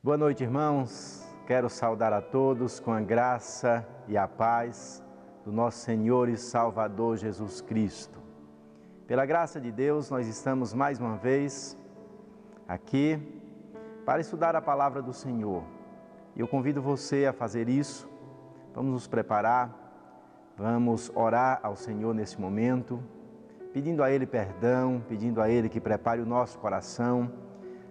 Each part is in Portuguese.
Boa noite, irmãos. Quero saudar a todos com a graça e a paz do nosso Senhor e Salvador Jesus Cristo. Pela graça de Deus, nós estamos mais uma vez aqui para estudar a palavra do Senhor. Eu convido você a fazer isso. Vamos nos preparar, vamos orar ao Senhor nesse momento, pedindo a Ele perdão, pedindo a Ele que prepare o nosso coração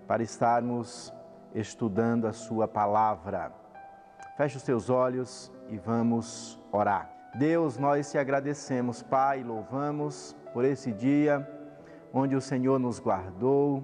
para estarmos estudando a sua palavra. Feche os teus olhos e vamos orar. Deus, nós te agradecemos, Pai, louvamos por esse dia onde o Senhor nos guardou,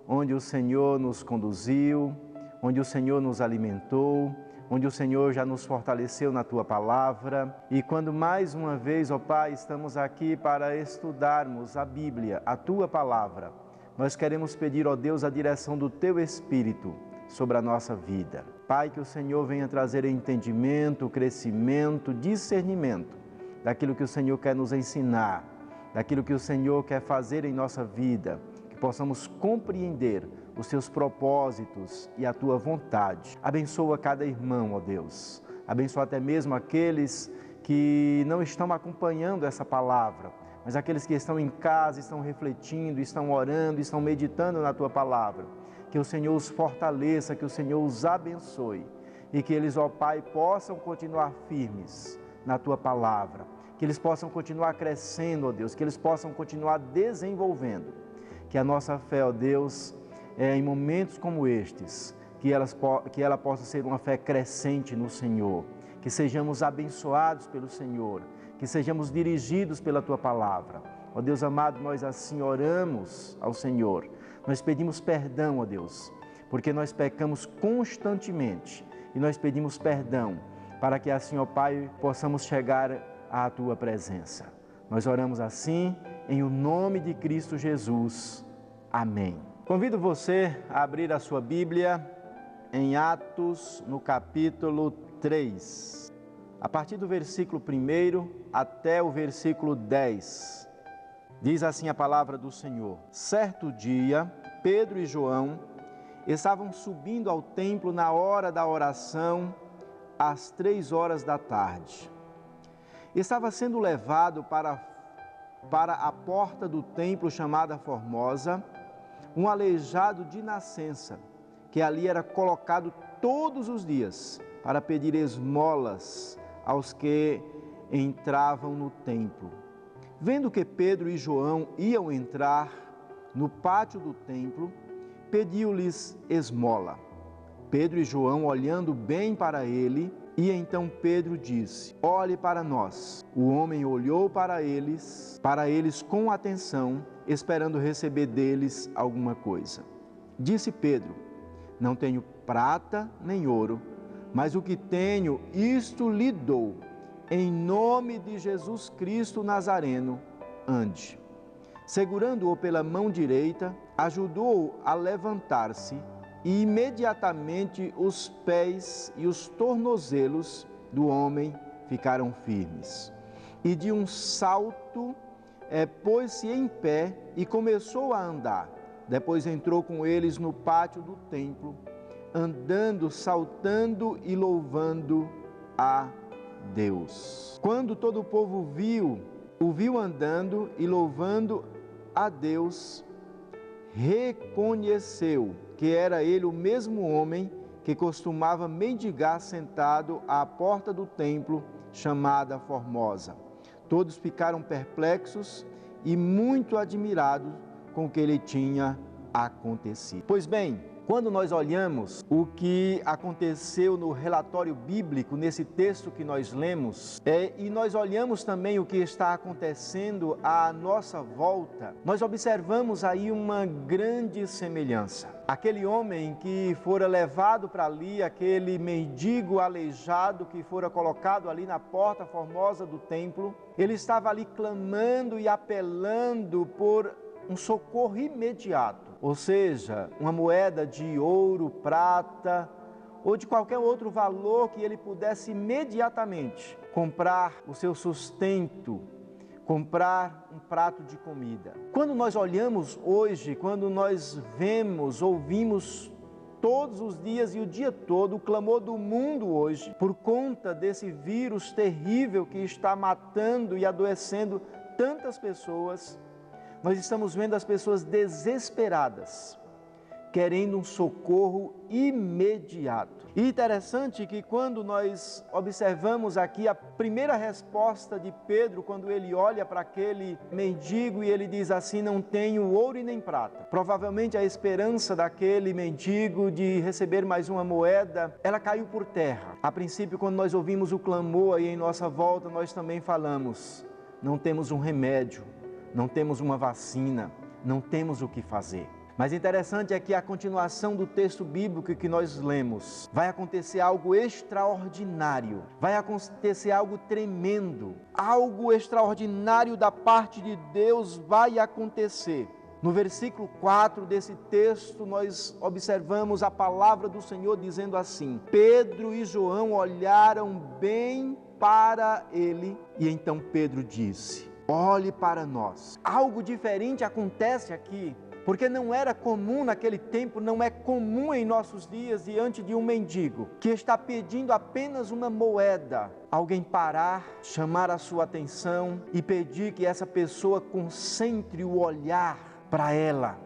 onde o Senhor nos conduziu, onde o Senhor nos alimentou, onde o Senhor já nos fortaleceu na Tua Palavra. E quando mais uma vez, ó Pai, estamos aqui para estudarmos a Bíblia, a Tua Palavra, nós queremos pedir, ó Deus, a direção do Teu Espírito sobre a nossa vida. Pai, que o Senhor venha trazer entendimento, crescimento, discernimento daquilo que o Senhor quer nos ensinar, daquilo que o Senhor quer fazer em nossa vida, que possamos compreender os Teus propósitos e a Tua vontade. Abençoa cada irmão, ó Deus. Abençoa até mesmo aqueles que não estão acompanhando essa palavra, mas aqueles que estão em casa, estão refletindo, estão orando, estão meditando na Tua palavra. Que o Senhor os fortaleça, que o Senhor os abençoe e que eles, ó Pai, possam continuar firmes na Tua palavra, que eles possam continuar crescendo, ó Deus, que eles possam continuar desenvolvendo, que a nossa fé, ó Deus, em momentos como estes, que ela possa ser uma fé crescente no Senhor, que sejamos abençoados pelo Senhor, que sejamos dirigidos pela Tua palavra. Ó Deus amado, nós assim oramos ao Senhor, nós pedimos perdão, ó Deus, porque nós pecamos constantemente e nós pedimos perdão para que assim, ó Pai, possamos chegar à Tua presença. Nós oramos assim em o nome de Cristo Jesus. Amém. Convido você a abrir a sua Bíblia em Atos, no capítulo 3, a partir do versículo 1 até o versículo 10. Diz assim a palavra do Senhor: Certo dia, Pedro e João estavam subindo ao templo na hora da oração, às 3 da tarde. Estava sendo levado para a porta do templo chamada Formosa, um aleijado de nascença, que ali era colocado todos os dias para pedir esmolas aos que entravam no templo. Vendo que Pedro e João iam entrar no pátio do templo, pediu-lhes esmola. Pedro e João, olhando bem para ele, e então Pedro disse: Olhe para nós. O homem olhou para eles com atenção, esperando receber deles alguma coisa. Disse Pedro: Não tenho prata nem ouro, mas o que tenho, isto lhe dou. Em nome de Jesus Cristo Nazareno, ande. Segurando-o pela mão direita, ajudou-o a levantar-se e imediatamente os pés e os tornozelos do homem ficaram firmes. E de um salto, pôs-se em pé e começou a andar. Depois entrou com eles no pátio do templo, andando, saltando e louvando a Deus. Quando todo o povo o viu andando e louvando a Deus, reconheceu que era ele o mesmo homem que costumava mendigar sentado à porta do templo chamada Formosa. Todos ficaram perplexos e muito admirados com o que lhe tinha acontecido. Pois bem, quando nós olhamos o que aconteceu no relatório bíblico, nesse texto que nós lemos, e nós olhamos também o que está acontecendo à nossa volta, nós observamos aí uma grande semelhança. Aquele homem que fora levado para ali, aquele mendigo aleijado que fora colocado ali na porta formosa do templo, ele estava ali clamando e apelando por um socorro imediato, ou seja, uma moeda de ouro, prata ou de qualquer outro valor que ele pudesse imediatamente comprar o seu sustento, comprar um prato de comida. Quando nós olhamos hoje, quando nós vemos, ouvimos todos os dias e o dia todo, o clamor do mundo hoje, por conta desse vírus terrível que está matando e adoecendo tantas pessoas, nós estamos vendo as pessoas desesperadas, querendo um socorro imediato. E interessante que quando nós observamos aqui a primeira resposta de Pedro, quando ele olha para aquele mendigo e ele diz assim: não tenho ouro e nem prata. Provavelmente a esperança daquele mendigo de receber mais uma moeda, ela caiu por terra. A princípio, quando nós ouvimos o clamor aí em nossa volta, nós também falamos: não temos um remédio, não temos uma vacina, não temos o que fazer. Mas interessante é que a continuação do texto bíblico que nós lemos, vai acontecer algo extraordinário, vai acontecer algo tremendo, algo extraordinário da parte de Deus vai acontecer. No versículo 4 desse texto, nós observamos a palavra do Senhor dizendo assim: Pedro e João olharam bem para ele, e então Pedro disse: olhe para nós. Algo diferente acontece aqui, porque não era comum naquele tempo, não é comum em nossos dias, diante de um mendigo que está pedindo apenas uma moeda, alguém parar, chamar a sua atenção e pedir que essa pessoa concentre o olhar para ela,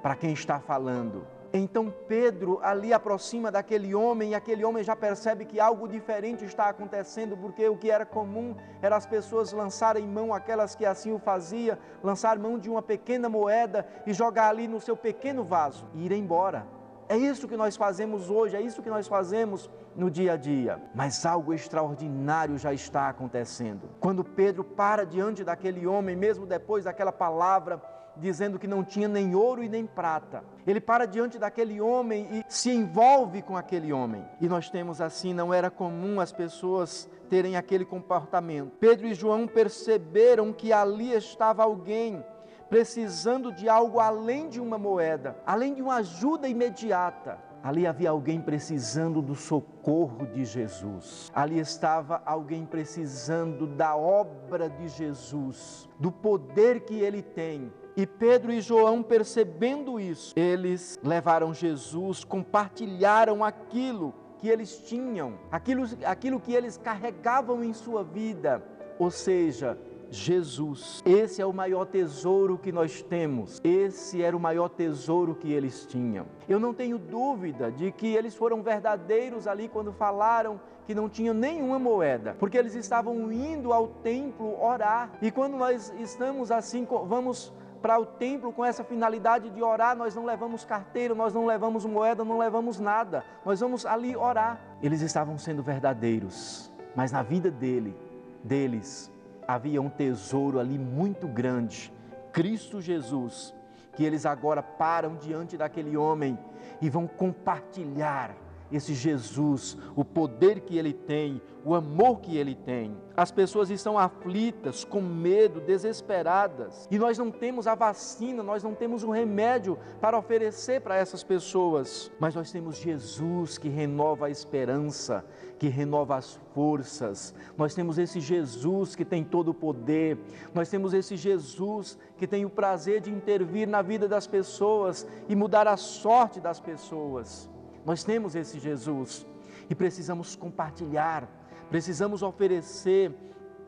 para quem está falando. Então Pedro ali aproxima daquele homem, e aquele homem já percebe que algo diferente está acontecendo, porque o que era comum era as pessoas lançarem mão, aquelas que assim o faziam, lançar mão de uma pequena moeda e jogar ali no seu pequeno vaso e ir embora. É isso que nós fazemos hoje, é isso que nós fazemos no dia a dia. Mas algo extraordinário já está acontecendo. Quando Pedro para diante daquele homem, mesmo depois daquela palavra dizendo que não tinha nem ouro e nem prata, ele para diante daquele homem e se envolve com aquele homem. E nós temos assim, não era comum as pessoas terem aquele comportamento. Pedro e João perceberam que ali estava alguém precisando de algo além de uma moeda, além de uma ajuda imediata. Ali havia alguém precisando do socorro de Jesus. Ali estava alguém precisando da obra de Jesus, do poder que ele tem. E Pedro e João, percebendo isso, eles levaram Jesus, compartilharam aquilo que eles tinham, aquilo que eles carregavam em sua vida, ou seja, Jesus. Esse é o maior tesouro que nós temos, esse era o maior tesouro que eles tinham. Eu não tenho dúvida de que eles foram verdadeiros ali quando falaram que não tinham nenhuma moeda, porque eles estavam indo ao templo orar, e quando nós estamos assim, vamos para o templo com essa finalidade de orar, nós não levamos carteira, nós não levamos moeda, não levamos nada, nós vamos ali orar. Eles estavam sendo verdadeiros, mas na vida deles havia um tesouro ali muito grande, Cristo Jesus, que eles agora param diante daquele homem e vão compartilhar esse Jesus, o poder que ele tem, o amor que ele tem. As pessoas estão aflitas, com medo, desesperadas, e nós não temos a vacina, nós não temos um remédio para oferecer para essas pessoas, mas nós temos Jesus que renova a esperança, que renova as forças. Nós temos esse Jesus que tem todo o poder, nós temos esse Jesus que tem o prazer de intervir na vida das pessoas e mudar a sorte das pessoas. Nós temos esse Jesus e precisamos compartilhar, precisamos oferecer.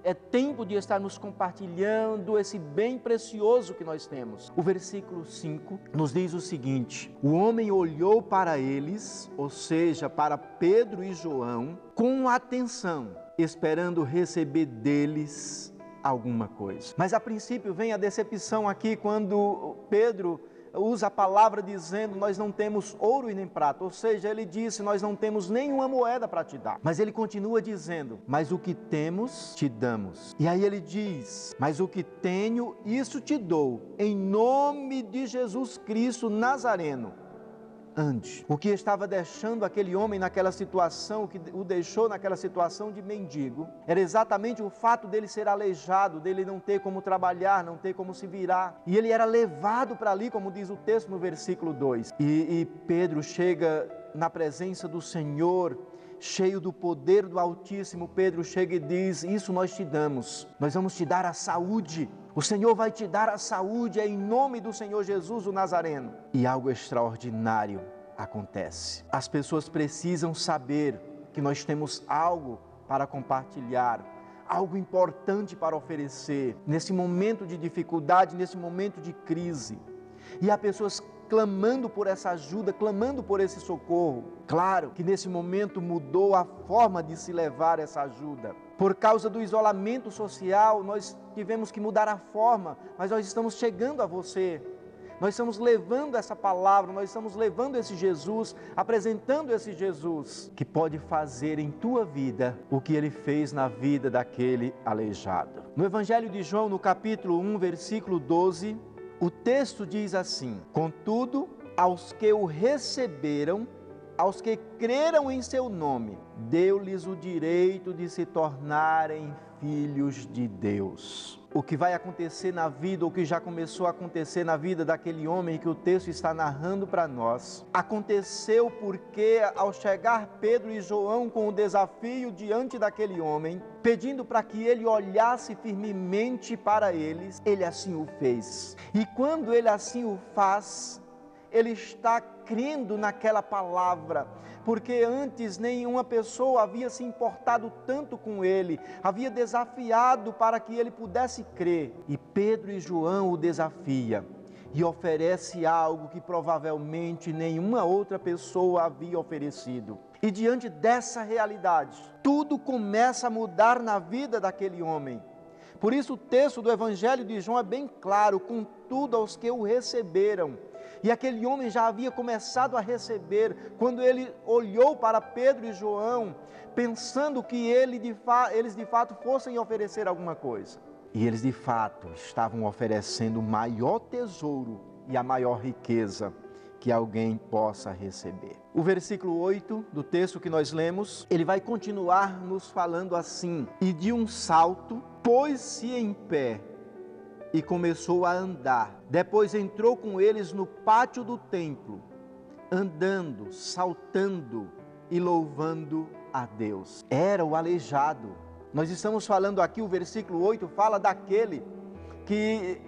É tempo de estarmos compartilhando esse bem precioso que nós temos. O versículo 5 nos diz o seguinte: o homem olhou para eles, ou seja, para Pedro e João, com atenção, esperando receber deles alguma coisa. Mas a princípio vem a decepção aqui quando Pedro usa a palavra dizendo: nós não temos ouro e nem prata, ou seja, ele disse: nós não temos nenhuma moeda para te dar. Mas ele continua dizendo: mas o que temos te damos. E aí ele diz: mas o que tenho, isso te dou, em nome de Jesus Cristo Nazareno, ande. O que estava deixando aquele homem naquela situação, o que o deixou naquela situação de mendigo, era exatamente o fato dele ser aleijado, dele não ter como trabalhar, não ter como se virar. E ele era levado para ali, como diz o texto no versículo 2. E Pedro chega na presença do Senhor, cheio do poder do Altíssimo. Pedro chega e diz: isso nós te damos, nós vamos te dar a saúde. O Senhor vai te dar a saúde, é em nome do Senhor Jesus o Nazareno. E algo extraordinário acontece. As pessoas precisam saber que nós temos algo para compartilhar, algo importante para oferecer nesse momento de dificuldade, nesse momento de crise. E há pessoas clamando por essa ajuda, clamando por esse socorro. Claro que nesse momento mudou a forma de se levar essa ajuda. Por causa do isolamento social, nós tivemos que mudar a forma, mas nós estamos chegando a você. Nós estamos levando essa palavra, nós estamos levando esse Jesus, apresentando esse Jesus, que pode fazer em tua vida o que ele fez na vida daquele aleijado. No Evangelho de João, no capítulo 1, versículo 12, o texto diz assim: contudo, aos que o receberam, aos que creram em seu nome, deu-lhes o direito de se tornarem filhos de Deus. O que vai acontecer na vida, o que já começou a acontecer na vida daquele homem que o texto está narrando para nós, aconteceu porque ao chegar Pedro e João com o desafio diante daquele homem, pedindo para que ele olhasse firmemente para eles, ele assim o fez. E quando ele assim o faz, ele está crendo naquela palavra, porque antes nenhuma pessoa havia se importado tanto com ele, havia desafiado para que ele pudesse crer. E Pedro e João o desafia e oferece algo que provavelmente nenhuma outra pessoa havia oferecido. E diante dessa realidade, tudo começa a mudar na vida daquele homem. Por isso o texto do Evangelho de João é bem claro: contudo aos que o receberam. E aquele homem já havia começado a receber, quando ele olhou para Pedro e João, pensando que eles de fato fossem oferecer alguma coisa. E eles de fato estavam oferecendo o maior tesouro e a maior riqueza que alguém possa receber. O versículo 8 do texto que nós lemos, ele vai continuar nos falando assim: e de um salto, pôs-se em pé e começou a andar. Depois entrou com eles no pátio do templo, andando, saltando e louvando a Deus. Era o aleijado. Nós estamos falando aqui, o versículo 8 fala daquele que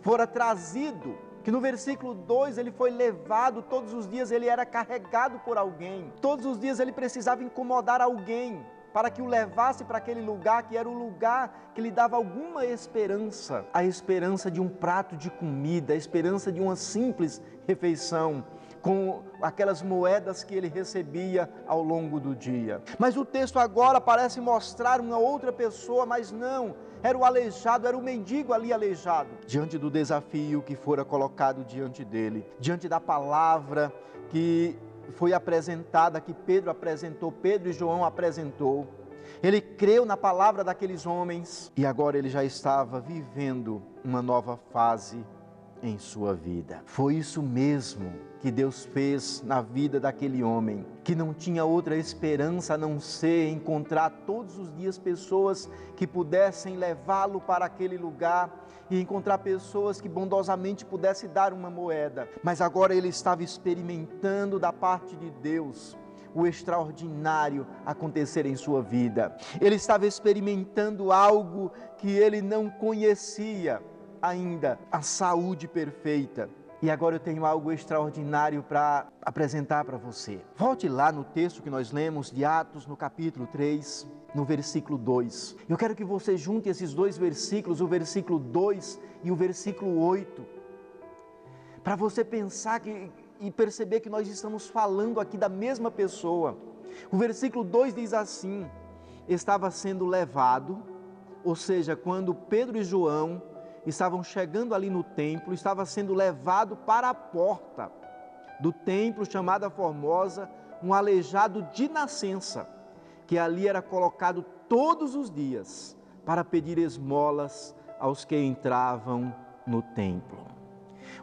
fora trazido, que no versículo 2 ele foi levado, todos os dias ele era carregado por alguém, todos os dias ele precisava incomodar alguém, para que o levasse para aquele lugar, que era o lugar que lhe dava alguma esperança, a esperança de um prato de comida, a esperança de uma simples refeição, com aquelas moedas que ele recebia ao longo do dia. Mas o texto agora parece mostrar uma outra pessoa, mas não, era o aleijado, era o mendigo ali aleijado, diante do desafio que fora colocado diante dele, diante da palavra que foi apresentada, que Pedro apresentou, Pedro e João apresentou. Ele creu na palavra daqueles homens e agora ele já estava vivendo uma nova fase em sua vida. Foi isso mesmo que Deus fez na vida daquele homem, que não tinha outra esperança a não ser encontrar todos os dias pessoas que pudessem levá-lo para aquele lugar e encontrar pessoas que bondosamente pudessem dar uma moeda. Mas agora ele estava experimentando da parte de Deus o extraordinário acontecer em sua vida. Ele estava experimentando algo que ele não conhecia ainda, a saúde perfeita. E agora eu tenho algo extraordinário para apresentar para você. Volte lá no texto que nós lemos de Atos, no capítulo 3, no versículo 2. Eu quero que você junte esses dois versículos, o versículo 2 e o versículo 8, para você pensar e perceber que nós estamos falando aqui da mesma pessoa. O versículo 2 diz assim: estava sendo levado, ou seja, quando Pedro e João estavam chegando ali no templo, estava sendo levado para a porta do templo chamada Formosa, um aleijado de nascença, que ali era colocado todos os dias para pedir esmolas aos que entravam no templo.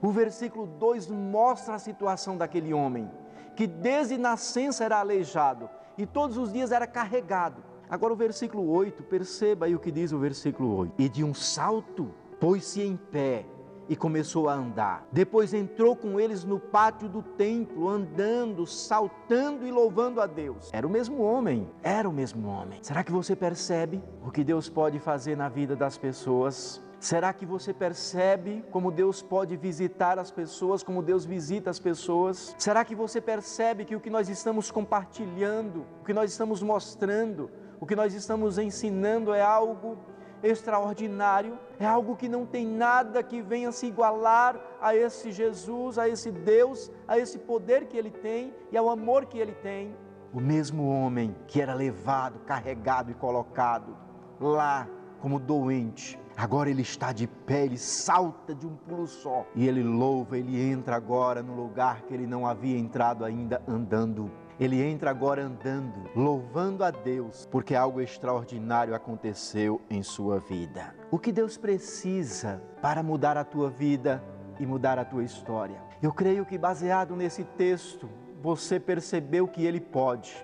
O versículo 2 mostra a situação daquele homem, que desde nascença era aleijado e todos os dias era carregado. Agora o versículo 8, perceba aí o que diz o versículo 8. E de um salto, pôs-se em pé e começou a andar. Depois entrou com eles no pátio do templo, andando, saltando e louvando a Deus. Era o mesmo homem, era o mesmo homem. Será que você percebe o que Deus pode fazer na vida das pessoas? Será que você percebe como Deus pode visitar as pessoas, como Deus visita as pessoas? Será que você percebe que o que nós estamos compartilhando, o que nós estamos mostrando, o que nós estamos ensinando é algo extraordinário, é algo que não tem nada que venha se igualar a esse Jesus, a esse Deus, a esse poder que Ele tem e ao amor que Ele tem? O mesmo homem que era levado, carregado e colocado lá como doente, agora ele está de pé, ele salta de um pulo só e ele louva, ele entra agora no lugar que ele não havia entrado ainda andando. Ele entra agora andando, louvando a Deus, porque algo extraordinário aconteceu em sua vida. O que Deus precisa para mudar a tua vida e mudar a tua história? Eu creio que baseado nesse texto, você percebeu que Ele pode.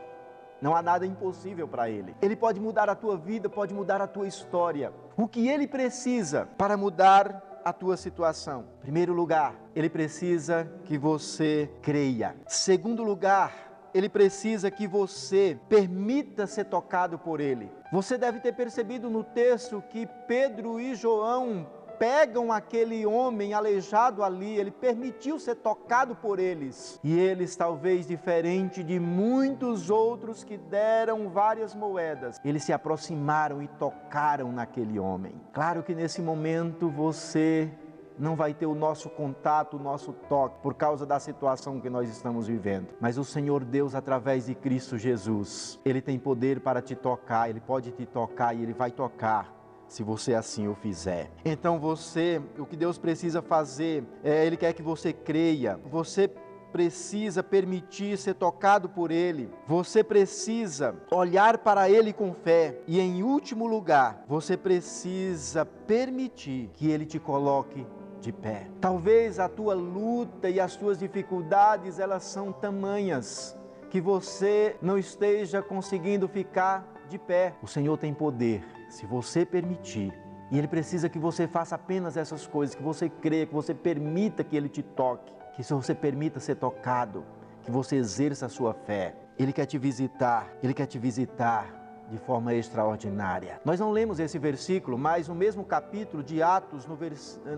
Não há nada impossível para Ele. Ele pode mudar a tua vida, pode mudar a tua história. O que Ele precisa para mudar a tua situação? Em primeiro lugar, Ele precisa que você creia. Segundo lugar, Ele precisa que você permita ser tocado por Ele. Você deve ter percebido no texto que Pedro e João pegam aquele homem aleijado ali, ele permitiu ser tocado por eles. E eles, talvez diferente de muitos outros que deram várias moedas, eles se aproximaram e tocaram naquele homem. Claro que nesse momento você não vai ter o nosso contato, o nosso toque, por causa da situação que nós estamos vivendo. Mas o Senhor Deus, através de Cristo Jesus, Ele tem poder para te tocar, Ele pode te tocar e Ele vai tocar, se você assim o fizer. Então o que Deus precisa fazer, Ele quer que você creia, você precisa permitir ser tocado por Ele, você precisa olhar para Ele com fé e, em último lugar, você precisa permitir que Ele te coloque de pé. Talvez a tua luta e as tuas dificuldades, elas são tamanhas que você não esteja conseguindo ficar de pé. O Senhor tem poder, se você permitir, e Ele precisa que você faça apenas essas coisas, que você creia, que você permita que Ele te toque, que você permita ser tocado, que você exerça a sua fé. Ele quer te visitar, Ele quer te visitar de forma extraordinária. Nós não lemos esse versículo, mas no mesmo capítulo de Atos,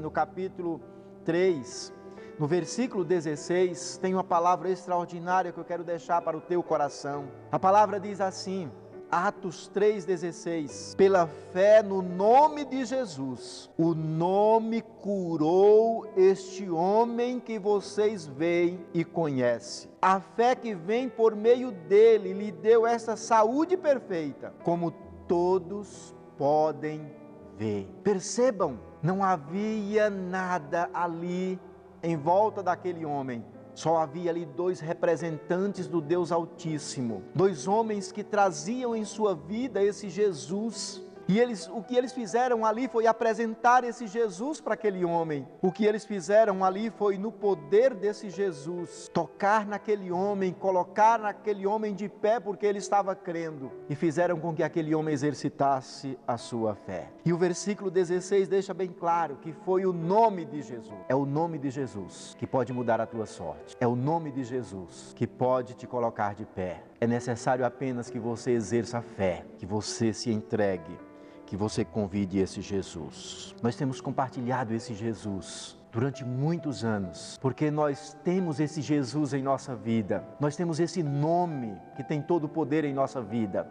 no capítulo 3, no versículo 16, tem uma palavra extraordinária que eu quero deixar para o teu coração. A palavra diz assim, Atos 3,16: pela fé no nome de Jesus, o nome curou este homem que vocês veem e conhecem. A fé que vem por meio dele lhe deu essa saúde perfeita, como todos podem ver. Percebam, não havia nada ali em volta daquele homem. Só havia ali dois representantes do Deus Altíssimo, dois homens que traziam em sua vida esse Jesus. E o que eles fizeram ali foi apresentar esse Jesus para aquele homem. O que eles fizeram ali foi, no poder desse Jesus, tocar naquele homem, colocar naquele homem de pé, porque ele estava crendo. E fizeram com que aquele homem exercitasse a sua fé. E o versículo 16 deixa bem claro que foi o nome de Jesus. É o nome de Jesus que pode mudar a tua sorte. É o nome de Jesus que pode te colocar de pé. É necessário apenas que você exerça a fé, que você se entregue, que você convide esse Jesus. Nós temos compartilhado esse Jesus durante muitos anos, porque nós temos esse Jesus em nossa vida, nós temos esse nome que tem todo o poder em nossa vida,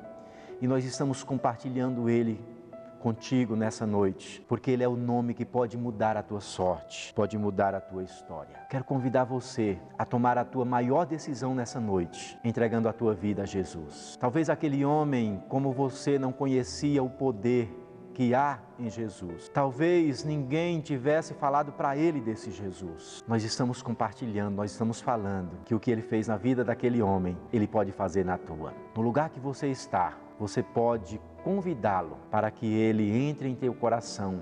e nós estamos compartilhando Ele contigo nessa noite, porque Ele é o nome que pode mudar a tua sorte, pode mudar a tua história. Quero convidar você a tomar a tua maior decisão nessa noite, entregando a tua vida a Jesus. Talvez aquele homem, como você, não conhecia o poder que há em Jesus. Talvez ninguém tivesse falado para ele desse Jesus. Nós estamos compartilhando, nós estamos falando que o que Ele fez na vida daquele homem, Ele pode fazer na tua. No lugar que você está, você pode convidá-lo para que Ele entre em teu coração,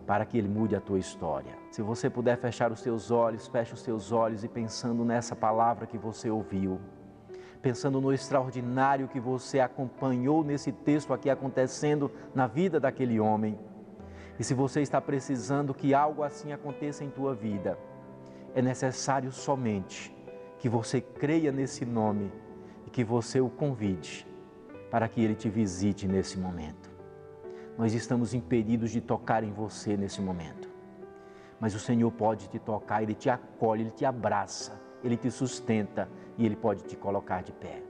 para que Ele mude a tua história. Se você puder fechar os teus olhos, feche os teus olhos e pensando nessa palavra que você ouviu, pensando no extraordinário que você acompanhou nesse texto aqui acontecendo na vida daquele homem. E se você está precisando que algo assim aconteça em tua vida, é necessário somente que você creia nesse nome e que você o convide para que Ele te visite nesse momento. nós estamos impedidos de tocar em você nesse momento. Mas o Senhor pode te tocar, Ele te acolhe, Ele te abraça, Ele te sustenta e Ele pode te colocar de pé.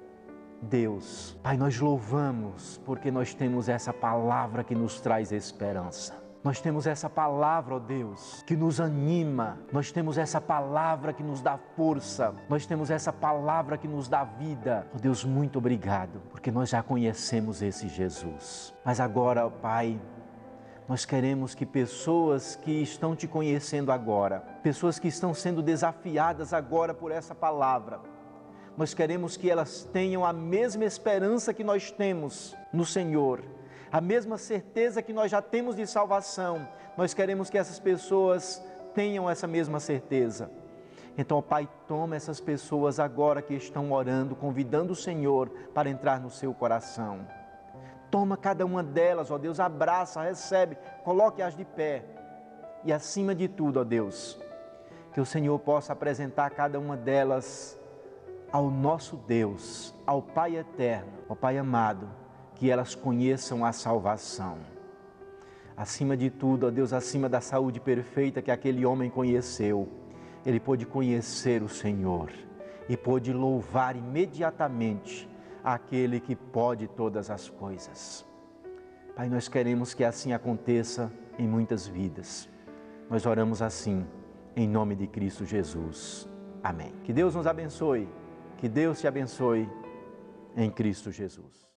Deus, Pai, nós louvamos porque nós temos essa palavra que nos traz esperança. Nós temos essa palavra, ó Deus, que nos anima. Nós temos essa palavra que nos dá força. Nós temos essa palavra que nos dá vida. Ó Deus, muito obrigado, porque nós já conhecemos esse Jesus. Mas agora, ó Pai, nós queremos que pessoas que estão te conhecendo agora, pessoas que estão sendo desafiadas agora por essa palavra, nós queremos que elas tenham a mesma esperança que nós temos no Senhor, a mesma certeza que nós já temos de salvação. Nós queremos que essas pessoas tenham essa mesma certeza. Então, ó Pai, toma essas pessoas agora que estão orando, convidando o Senhor para entrar no seu coração. Toma cada uma delas, ó Deus, abraça, recebe, coloque-as de pé. E acima de tudo, ó Deus, que o Senhor possa apresentar cada uma delas ao nosso Deus, ao Pai eterno, ao Pai amado, que elas conheçam a salvação. Acima de tudo, ó Deus, acima da saúde perfeita que aquele homem conheceu, ele pôde conhecer o Senhor e pôde louvar imediatamente aquele que pode todas as coisas. Pai, nós queremos que assim aconteça em muitas vidas. Nós oramos assim, em nome de Cristo Jesus. Amém. Que Deus nos abençoe, que Deus te abençoe em Cristo Jesus.